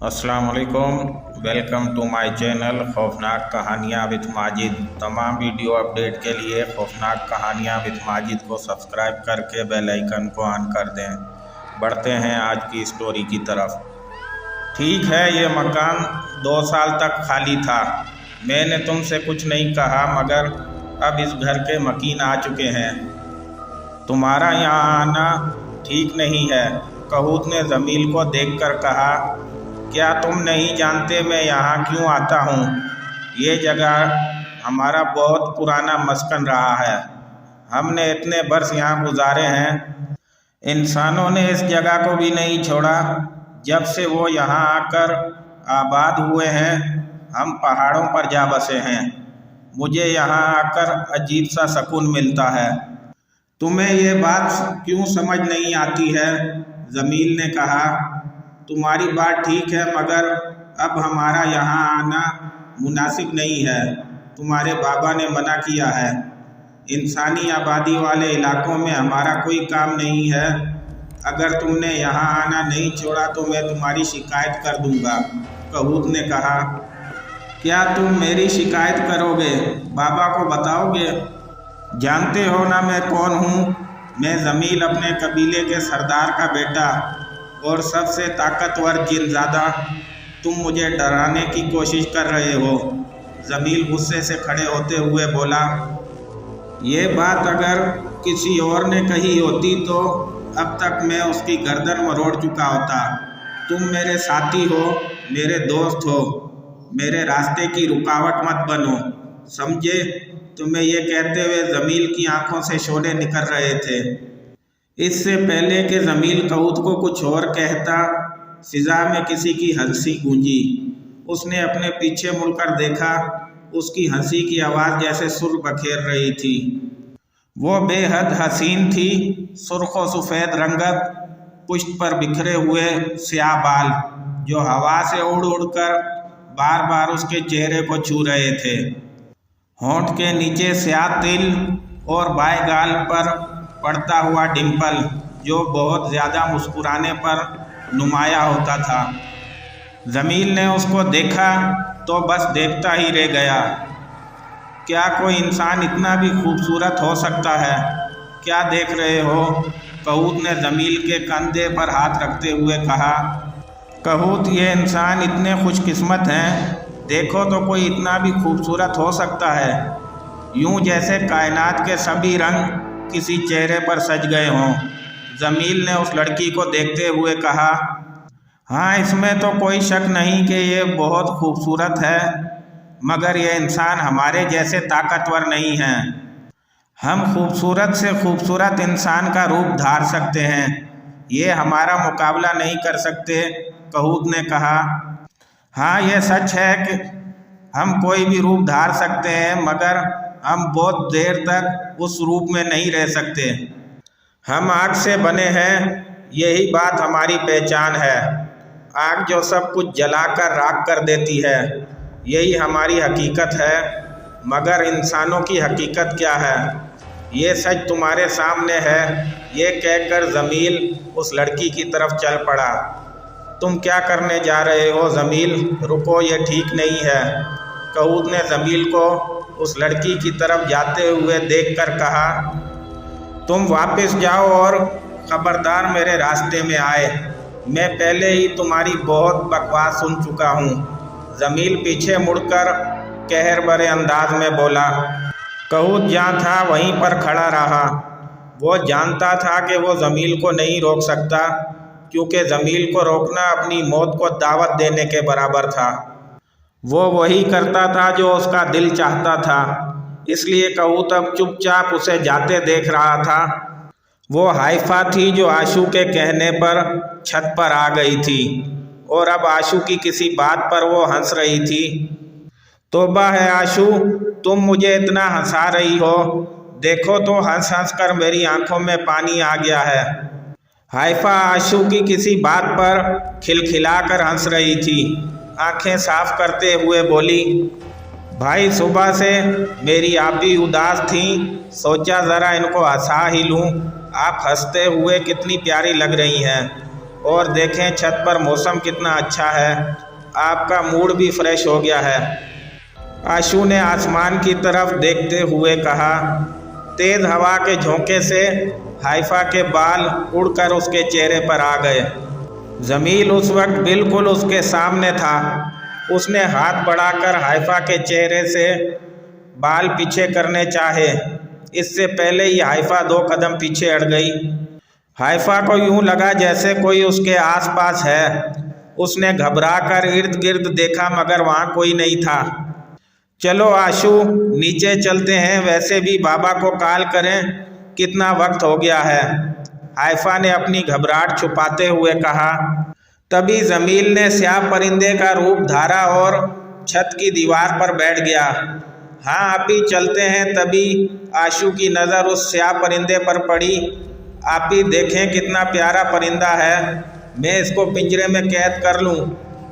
अस्सलाम वालेकुम, welcome to my channel खौफनाक कहानियाँ विद माजिद। तमाम वीडियो अपडेट के लिए खौफनाक कहानियाँ विद माजिद को सब्सक्राइब करके बेल आइकन को ऑन कर दें। बढ़ते हैं आज की स्टोरी की तरफ। ठीक है, ये मकान 2 साल तक खाली था। मैंने तुमसे कुछ नहीं कहा, मगर अब इस घर के मकीन आ चुके हैं। तुम्हारा यहाँ आना ठीक नहीं है, कहूत ने जमील को देखकर कहा। क्या तुम नहीं जानते मैं यहाँ क्यों आता हूँ? ये जगह हमारा बहुत पुराना मस्कन रहा है। हमने इतने वर्ष यहाँ गुजारे हैं। इंसानों ने इस जगह को भी नहीं छोड़ा। जब से वो यहाँ आकर आबाद हुए हैं, हम पहाड़ों पर जा बसे हैं। मुझे यहाँ आकर अजीब सा सुकून मिलता है। तुम्हें ये बात क्यों समझ नहीं आती है? जमील ने कहा। तुम्हारी बात ठीक है, मगर अब हमारा यहाँ आना मुनासिब नहीं है। तुम्हारे बाबा ने मना किया है। इंसानी आबादी वाले इलाकों में हमारा कोई काम नहीं है। अगर तुमने यहाँ आना नहीं छोड़ा तो मैं तुम्हारी शिकायत कर दूँगा, कहूत ने कहा। क्या तुम मेरी शिकायत करोगे? बाबा को बताओगे? जानते हो ना मैं कौन हूँ? मैं जमील, अपने कबीले के सरदार का बेटा और सबसे ताकतवर जिनज़ादा। तुम मुझे डराने की कोशिश कर रहे हो। जमील गुस्से से खड़े होते हुए बोला। ये बात अगर किसी और ने कही होती तो अब तक मैं उसकी गर्दन मरोड़ चुका होता। तुम मेरे साथी हो, मेरे दोस्त हो, मेरे रास्ते की रुकावट मत बनो, समझे? तुम्हें ये कहते हुए जमील की आंखों से शोले निकल रहे थे। इससे पहले कि जमील कहूत को कुछ और कहता, फिजा में किसी की हंसी गूंजी। उसने अपने पीछे मुड़कर देखा। उसकी हंसी की आवाज़ जैसे सुर बखेर रही थी। वो बेहद हसीन थी। सुर्ख व सफ़ेद रंगत, पुष्ट पर बिखरे हुए स्याह बाल जो हवा से उड़ उड़कर बार बार उसके चेहरे को छू रहे थे। होंठ के नीचे स्याह तिल और बाएं गाल पर पड़ता हुआ डिम्पल जो बहुत ज़्यादा मुस्कुराने पर नुमाया होता था। जमील ने उसको देखा तो बस देखता ही रह गया। क्या कोई इंसान इतना भी खूबसूरत हो सकता है? क्या देख रहे हो? कहूत ने जमील के कंधे पर हाथ रखते हुए कहा। कहूत, ये इंसान इतने खुशकिस्मत हैं। देखो तो कोई इतना भी खूबसूरत हो सकता है, यूं जैसे कायनात के सभी रंग किसी चेहरे पर सज गए हों। जमील ने उस लड़की को देखते हुए कहा। हाँ, इसमें तो कोई शक नहीं कि ये बहुत खूबसूरत है, मगर यह इंसान हमारे जैसे ताकतवर नहीं है। हम खूबसूरत से खूबसूरत इंसान का रूप धार सकते हैं, ये हमारा मुकाबला नहीं कर सकते, कहूत ने कहा। हाँ, यह सच है कि हम कोई भी रूप धार सकते हैं, मगर हम बहुत देर तक उस रूप में नहीं रह सकते। हम आग से बने हैं, यही बात हमारी पहचान है। आग जो सब कुछ जलाकर राख कर देती है, यही हमारी हकीकत है। मगर इंसानों की हकीकत क्या है? ये सच तुम्हारे सामने है। ये कहकर जमील उस लड़की की तरफ चल पड़ा। तुम क्या करने जा रहे हो जमील? रुको, ये ठीक नहीं है, कहूत ने जमील को उस लड़की की तरफ जाते हुए देखकर कहा। तुम वापस जाओ और खबरदार मेरे रास्ते में आए। मैं पहले ही तुम्हारी बहुत बकवास सुन चुका हूँ। जमील पीछे मुड़कर कहर भरे अंदाज में बोला। कहूत जहाँ था वहीं पर खड़ा रहा। वो जानता था कि वो जमील को नहीं रोक सकता, क्योंकि जमील को रोकना अपनी मौत को दावत देने के बराबर था। वो वही करता था जो उसका दिल चाहता था। इसलिए कहूत अब चुपचाप उसे जाते देख रहा था। वो हाइफा थी जो आशू के कहने पर छत पर आ गई थी, और अब आशू की किसी बात पर वो हंस रही थी। तौबा है आशू, तुम मुझे इतना हंसा रही हो। देखो तो हंस हंस कर मेरी आंखों में पानी आ गया है। हाइफा आशू की किसी बात पर खिलखिलाकर हंस रही थी। आंखें साफ करते हुए बोली। भाई, सुबह से मेरी आप भी उदास थी, सोचा ज़रा इनको हंसा ही लूँ। आप हंसते हुए कितनी प्यारी लग रही हैं। और देखें छत पर मौसम कितना अच्छा है, आपका मूड भी फ्रेश हो गया है। आशू ने आसमान की तरफ देखते हुए कहा। तेज़ हवा के झोंके से हाइफा के बाल उड़कर उसके चेहरे पर आ गए। जमील उस वक्त बिल्कुल उसके सामने था। उसने हाथ बढ़ाकर हाइफा के चेहरे से बाल पीछे करने चाहे, इससे पहले ही हाइफा 2 कदम पीछे हट गई। हाइफा को यूं लगा जैसे कोई उसके आसपास है। उसने घबराकर इर्द गिर्द देखा मगर वहाँ कोई नहीं था। चलो आशू, नीचे चलते हैं, वैसे भी बाबा को कॉल करें, कितना वक्त हो गया है, हाइफा ने अपनी घबराहट छुपाते हुए कहा। तभी जमील ने स्याह परिंदे का रूप धारा और छत की दीवार पर बैठ गया। हाँ, अभी चलते हैं। तभी आशू की नज़र उस स्याह परिंदे पर पड़ी। आप ही देखें कितना प्यारा परिंदा है, मैं इसको पिंजरे में कैद कर लूँ,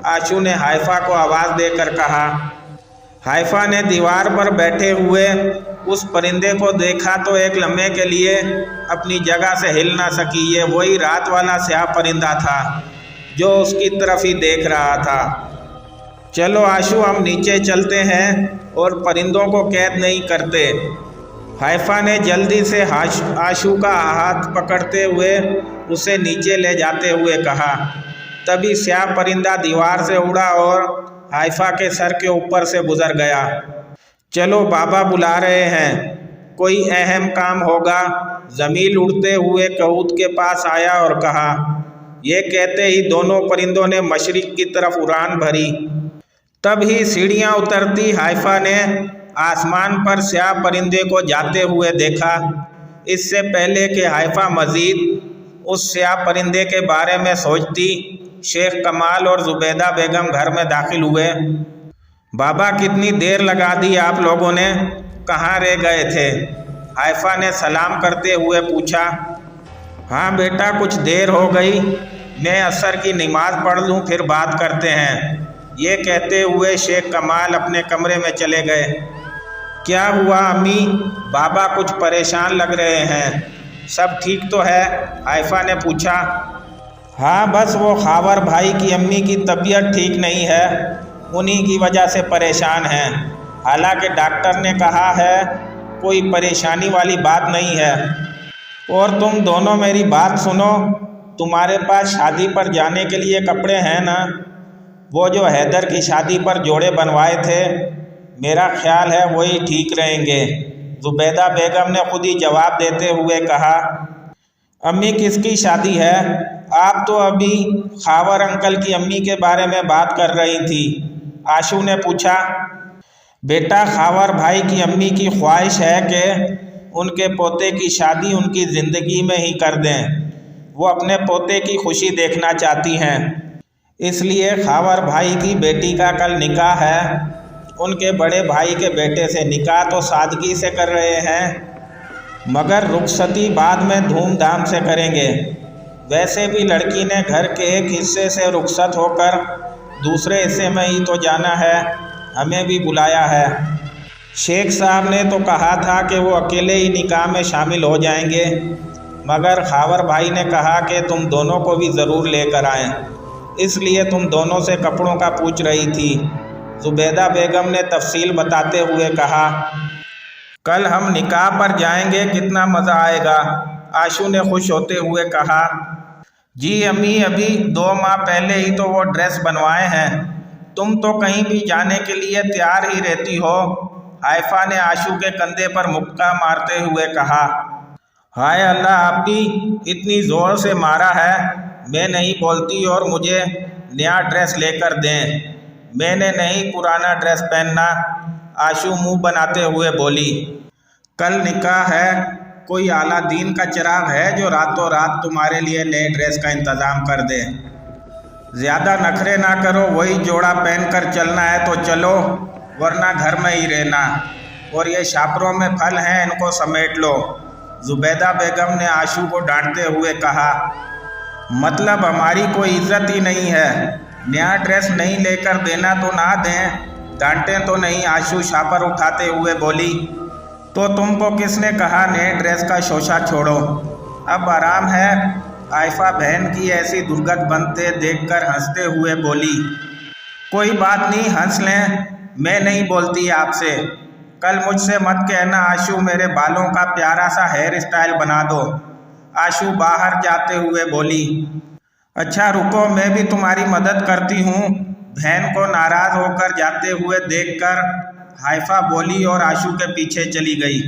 आशू ने हाइफा को आवाज़ देकर कहा। हाइफा ने दीवार पर बैठे हुए उस परिंदे को देखा तो एक लम्हे के लिए अपनी जगह से हिल ना सकी। ये वही रात वाला स्याह परिंदा था जो उसकी तरफ ही देख रहा था। चलो आशू, हम नीचे चलते हैं और परिंदों को कैद नहीं करते। हाइफा ने जल्दी से आशू का हाथ पकड़ते हुए उसे नीचे ले जाते हुए कहा। तभी स्याह परिंदा दीवार से उड़ा और हाइफा के सर के ऊपर से गुजर गया। चलो, बाबा बुला रहे हैं, कोई अहम काम होगा। जमील उड़ते हुए कबूतर के पास आया और कहा। यह कहते ही दोनों परिंदों ने मशरिक की तरफ उड़ान भरी। तब ही सीढ़ियाँ उतरती हाइफा ने आसमान पर स्याह परिंदे को जाते हुए देखा। इससे पहले कि हाइफा मजीद उस स्याह परिंदे के बारे में सोचती, शेख कमाल और जुबैदा बेगम घर में दाखिल हुए। बाबा, कितनी देर लगा दी आप लोगों ने, कहाँ रह गए थे, हाइफा ने सलाम करते हुए पूछा। हाँ बेटा, कुछ देर हो गई, मैं असर की नमाज पढ़ लूँ फिर बात करते हैं। ये कहते हुए शेख कमाल अपने कमरे में चले गए। क्या हुआ अम्मी, बाबा कुछ परेशान लग रहे हैं, सब ठीक तो है, हाइफा ने पूछा। हाँ, बस वो खावर भाई की अम्मी की तबीयत ठीक नहीं है, उन्हीं की वजह से परेशान हैं। हालांकि डॉक्टर ने कहा है कोई परेशानी वाली बात नहीं है। और तुम दोनों मेरी बात सुनो, तुम्हारे पास शादी पर जाने के लिए कपड़े हैं ना? वो जो हैदर की शादी पर जोड़े बनवाए थे, मेरा ख्याल है वही ठीक रहेंगे, जुबैदा बेगम ने खुद ही जवाब देते हुए कहा। अम्मी, किसकी शादी है? आप तो अभी खावर अंकल की अम्मी के बारे में बात कर रही थी, आशू ने पूछा। बेटा, खावर भाई की अम्मी की ख्वाहिश है कि उनके पोते की शादी उनकी ज़िंदगी में ही कर दें। वो अपने पोते की खुशी देखना चाहती हैं, इसलिए खावर भाई की बेटी का कल निकाह है। उनके बड़े भाई के बेटे से निकाह तो सादगी से कर रहे हैं, मगर रुखसती बाद में धूमधाम से करेंगे। वैसे भी लड़की ने घर के एक हिस्से से रुखसत होकर दूसरे हिस्से में ही तो जाना है, हमें भी बुलाया है। शेख साहब ने तो कहा था कि वो अकेले ही निकाह में शामिल हो जाएंगे, मगर खावर भाई ने कहा कि तुम दोनों को भी ज़रूर लेकर आएँ, इसलिए तुम दोनों से कपड़ों का पूछ रही थी, जुबैदा बेगम ने तफसील बताते हुए कहा। कल हम निकाह पर जाएंगे, कितना मज़ा आएगा, आशू ने खुश होते हुए कहा। जी अम्मी, अभी 2 माह पहले ही तो वो ड्रेस बनवाए हैं, तुम तो कहीं भी जाने के लिए तैयार ही रहती हो, हाइफा ने आशू के कंधे पर मुक्का मारते हुए कहा। हाय अल्लाह, आप भी इतनी ज़ोर से मारा है, मैं नहीं बोलती और मुझे नया ड्रेस लेकर दें। मैंने नहीं पुराना ड्रेस पहनना, आशू मुंह बनाते हुए बोली। कल निकाह है, कोई आला दीन का चिराग है जो रातों रात तुम्हारे लिए नए ड्रेस का इंतज़ाम कर दे। ज़्यादा नखरे ना करो, वही जोड़ा पहनकर चलना है तो चलो, वरना घर में ही रहना। और ये छापरों में फल हैं, इनको समेट लो, जुबैदा बेगम ने आशू को डांटते हुए कहा। मतलब हमारी कोई इज्जत ही नहीं है, नया ड्रेस नहीं लेकर देना तो ना दें, डांटें तो नहीं, आशू छापर उठाते हुए बोली। तो तुमको किसने कहा नए ड्रेस का शोशा छोड़ो, अब आराम है, हाइफा बहन की ऐसी दुर्गत बनते देखकर हंसते हुए बोली, कोई बात नहीं, हंस लें, मैं नहीं बोलती आपसे। कल मुझसे मत कहना आशु मेरे बालों का प्यारा सा हेयर स्टाइल बना दो। आशु बाहर जाते हुए बोली, अच्छा रुको, मैं भी तुम्हारी मदद करती हूँ। बहन को नाराज होकर जाते हुए देखकर हाइफा बोली और आशु के पीछे चली गई।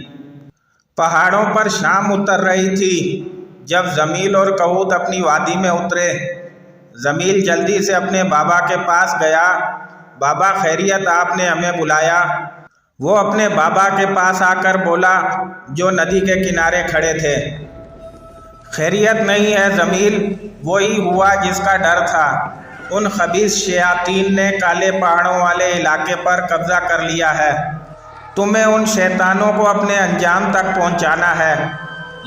पहाड़ों पर शाम उतर रही थी जब जमील और कऊद अपनी वादी में उतरे। जमील जल्दी से अपने बाबा के पास गया। बाबा खैरियत, आपने हमें बुलाया? वो अपने बाबा के पास आकर बोला जो नदी के किनारे खड़े थे। खैरियत नहीं है जमील, वही हुआ जिसका डर था। उन खबीस शयातीन ने काले पहाड़ों वाले इलाके पर कब्जा कर लिया है। तुम्हें उन शैतानों को अपने अंजाम तक पहुंचाना है,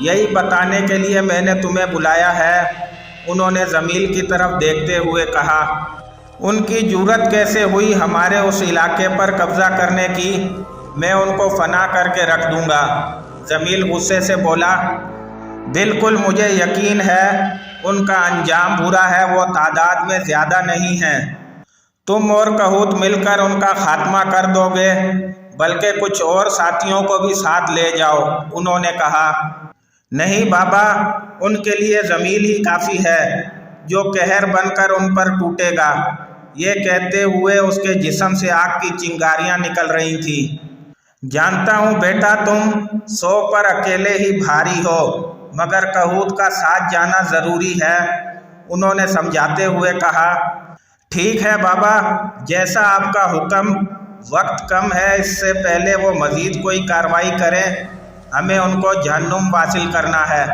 यही बताने के लिए मैंने तुम्हें बुलाया है। उन्होंने जमील की तरफ देखते हुए कहा। उनकी जुर्रत कैसे हुई हमारे उस इलाके पर कब्जा करने की? मैं उनको फना करके रख दूंगा। जमील गुस्से से बोला, बिल्कुल मुझे यकीन है उनका अंजाम बुरा है, वो तादाद में ज़्यादा नहीं हैं। तुम और कहूत मिलकर उनका खात्मा कर दोगे, बल्कि कुछ और साथियों को भी साथ ले जाओ। उन्होंने कहा, नहीं बाबा, उनके लिए जमील ही काफ़ी है जो कहर बनकर उन पर टूटेगा। ये कहते हुए उसके जिस्म से आग की चिंगारियां निकल रही थी। जानता हूँ बेटा, तुम 100 पर अकेले ही भारी हो, मगर कहूत का साथ जाना ज़रूरी है। उन्होंने समझाते हुए कहा, ठीक है बाबा, जैसा आपका हुक्म। वक्त कम है, इससे पहले वो मज़ीद कोई कार्रवाई करें, हमें उनको जहन्नुम वासिल करना है।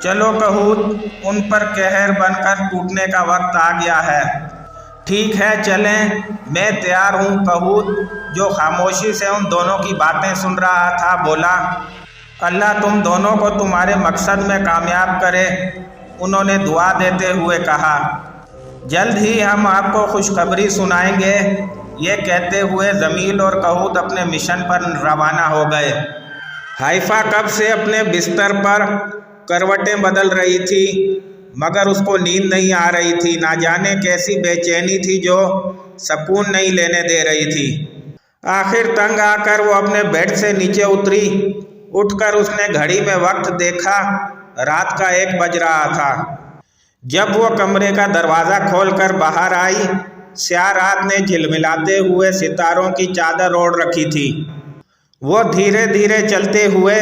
चलो कहूत, उन पर कहर बनकर टूटने का वक्त आ गया है। ठीक है, चलें, मैं तैयार हूँ। कहूत, जो खामोशी से उन दोनों की बातें सुन रहा था, बोला, अल्लाह तुम दोनों को तुम्हारे मकसद में कामयाब करे। उन्होंने दुआ देते हुए कहा, जल्द ही हम आपको खुशखबरी सुनाएंगे। ये कहते हुए जमील और कहूत अपने मिशन पर रवाना हो गए। हाइफा कब से अपने बिस्तर पर करवटें बदल रही थी, मगर उसको नींद नहीं आ रही थी। ना जाने कैसी बेचैनी थी जो सुकून नहीं लेने दे रही थी। आखिर तंग आकर वो अपने बेड से नीचे उतरी। उठकर उसने घड़ी में वक्त देखा, रात का 1 बज रहा था। जब वो कमरे का दरवाज़ा खोलकर बाहर आई, स्याह रात ने झिलमिलाते हुए सितारों की चादर ओढ़ रखी थी। वो धीरे धीरे चलते हुए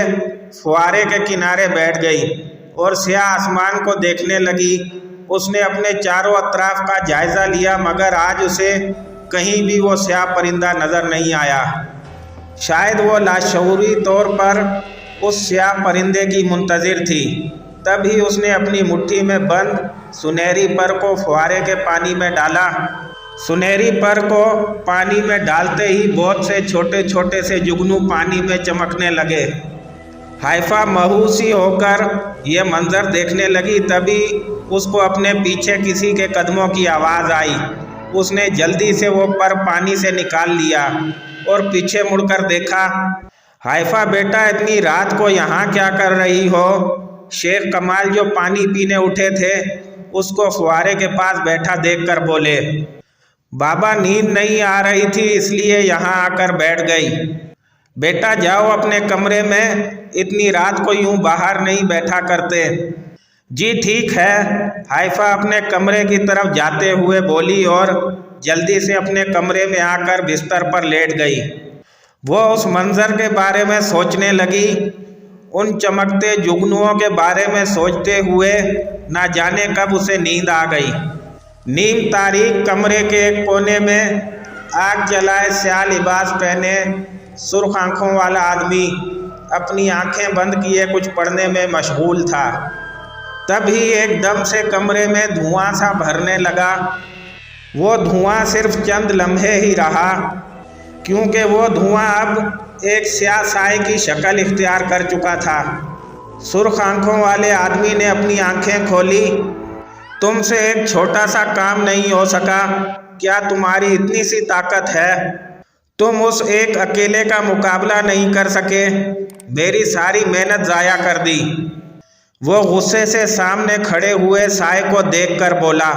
फुआरे के किनारे बैठ गई और स्याह आसमान को देखने लगी। उसने अपने चारों अतराफ का जायज़ा लिया, मगर आज उसे कहीं भी वो स्याह परिंदा नज़र नहीं आया। शायद वो लाशऊरी तौर पर उस स्याह परिंदे की मुंतज़िर थी। तभी उसने अपनी मुट्ठी में बंद सुनहरी पर को फुआरे के पानी में डाला। सुनहरी पर को पानी में डालते ही बहुत से छोटे छोटे से जुगनू पानी में चमकने लगे। हाइफा महूसी होकर ये मंजर देखने लगी। तभी उसको अपने पीछे किसी के कदमों की आवाज़ आई। उसने जल्दी से वो पर पानी से निकाल लिया और पीछे मुड़कर देखा। हाइफा बेटा, इतनी रात को यहाँ क्या कर रही हो? शेख कमाल जो पानी पीने उठे थे उसको फुआरे के पास बैठा देखकर बोले, बाबा नींद नहीं आ रही थी इसलिए यहाँ आकर बैठ गई। बेटा जाओ अपने कमरे में, इतनी रात को यूं बाहर नहीं बैठा करते। जी ठीक है, हाइफा अपने कमरे की तरफ जाते हुए बोली और जल्दी से अपने कमरे में आकर बिस्तर पर लेट गई। वो उस मंजर के बारे में सोचने लगी। उन चमकते जुगनुओं के बारे में सोचते हुए ना जाने कब उसे नींद आ गई। नीम तारीख कमरे के एक कोने में आग जलाए स्याह लिबास पहने सुर्ख आँखों वाला आदमी अपनी आंखें बंद किए कुछ पढ़ने में मशगूल था। तभी एकदम से कमरे में धुआं सा भरने लगा। वो धुआं सिर्फ चंद लम्हे ही रहा, क्योंकि वो धुआं अब एक स्याह साए की शक्ल इख्तियार कर चुका था। सुर्ख आँखों वाले आदमी ने अपनी आंखें खोली। तुमसे एक छोटा सा काम नहीं हो सका, क्या तुम्हारी इतनी सी ताकत है? तुम उस एक अकेले का मुकाबला नहीं कर सके, मेरी सारी मेहनत ज़ाया कर दी। वो गुस्से से सामने खड़े हुए साय को देखकर बोला,